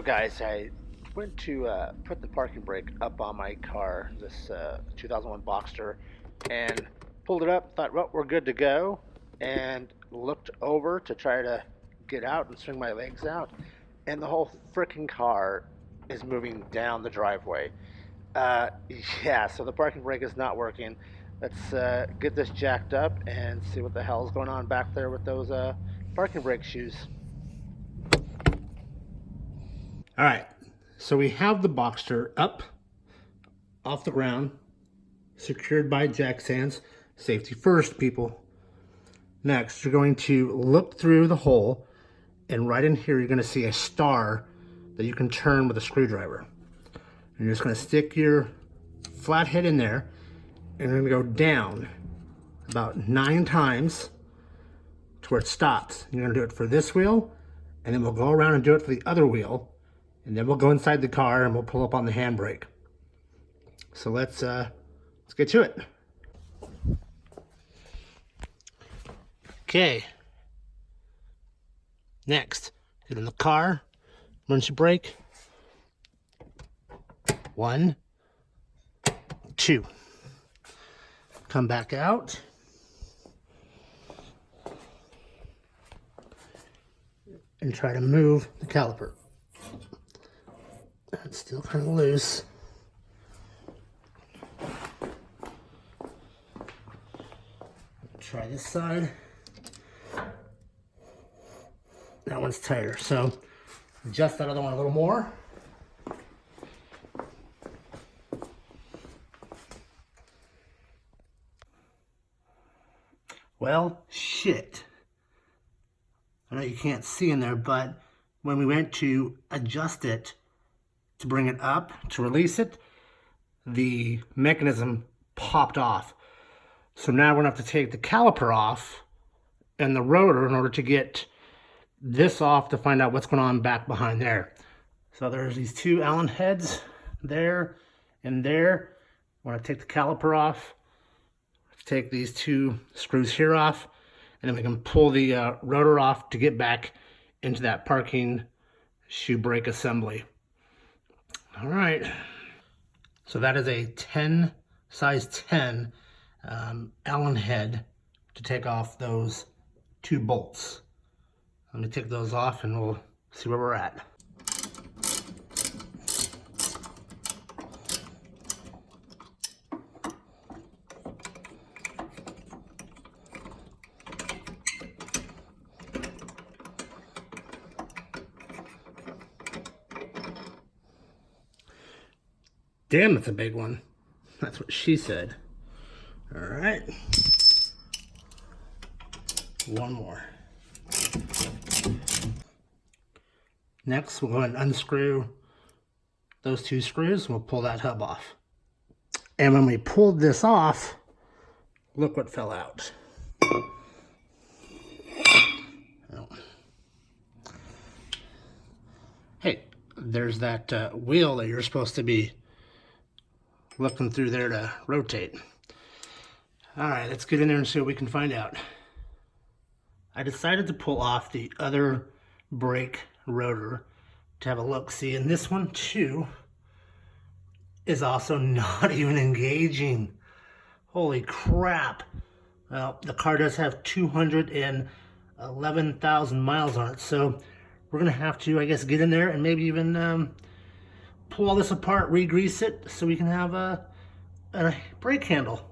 So guys, I went to put the parking brake up on my car, this 2001 Boxster, and pulled it up, thought, well, we're good to go, and looked over to try to get out and swing my legs out, and the whole freaking car is moving down the driveway. Uh, yeah, so the parking brake is not working. Let's get this jacked up and see what the hell's going on back there with those parking brake shoes. All right, so we have the Boxster up off the ground, secured by jack stands. Safety first, people. Next, you're going to look through the hole, and right in here, you're going to see a star that you can turn with a screwdriver. And you're just going to stick your flathead in there, and you're going to go down about 9 times to where it stops. You're going to do it for this wheel, and then we'll go around and do it for the other wheel. And then we'll go inside the car and we'll pull up on the handbrake. So let's get to it. Okay. Next, get in the car, emergency brake. 1, 2. Come back out. And try to move the caliper. It's still kind of loose. Try this side. That one's tighter, so adjust that other one a little more. Well, shit. I know you can't see in there, but when we went to adjust it, to bring it up, to release it, the mechanism popped off. So now we're gonna have to take the caliper off and the rotor in order to get this off to find out what's going on back behind there. So there's these 2 Allen heads there and there. I want to take the caliper off. Let's take these 2 screws here off, and then we can pull the rotor off to get back into that parking shoe brake assembly. All right, so that is a size 10 Allen head to take off those 2 bolts. Let me take those off and we'll see where we're at. Damn, it's a big one. That's what she said. All right. One more. Next, we'll go ahead and unscrew those 2 screws. We'll pull that hub off. And when we pulled this off, look what fell out. Oh. Hey, there's that wheel that you're supposed to be looking through there to rotate. All right, let's get in there and see what we can find out. I decided to pull off the other brake rotor to have a look-see, and this one too is also not even engaging. Holy crap. Well, the car does have 211,000 miles on it, so we're gonna have to, I guess, get in there and maybe even pull all this apart, re-grease it, so we can have a brake handle.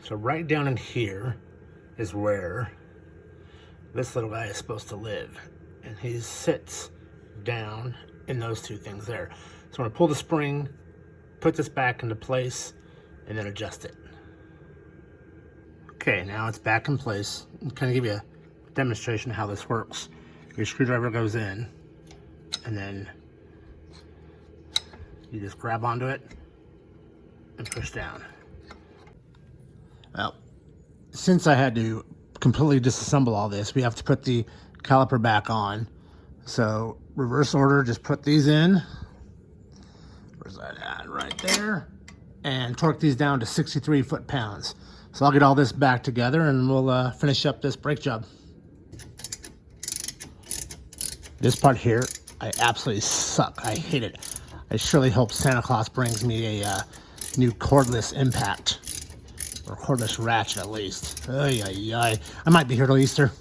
So right down in here is where this little guy is supposed to live. And he sits down in those 2 things there. So I'm gonna pull the spring, put this back into place, and then adjust it. Okay, now it's back in place. I'll kind of give you a demonstration of how this works. Your screwdriver goes in, and then you just grab onto it and push down. Well, since I had to completely disassemble all this, we have to put the caliper back on. So reverse order, just put these in. Where's that at? Right there. And torque these down to 63 foot-pounds. So I'll get all this back together and we'll finish up this brake job. This part here, I absolutely suck. I hate it. I surely hope Santa Claus brings me a new cordless impact. Or cordless ratchet at least. Ay, ay, ay. I might be here till Easter.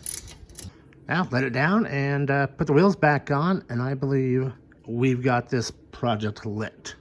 Now, let it down and put the wheels back on, and I believe we've got this project lit.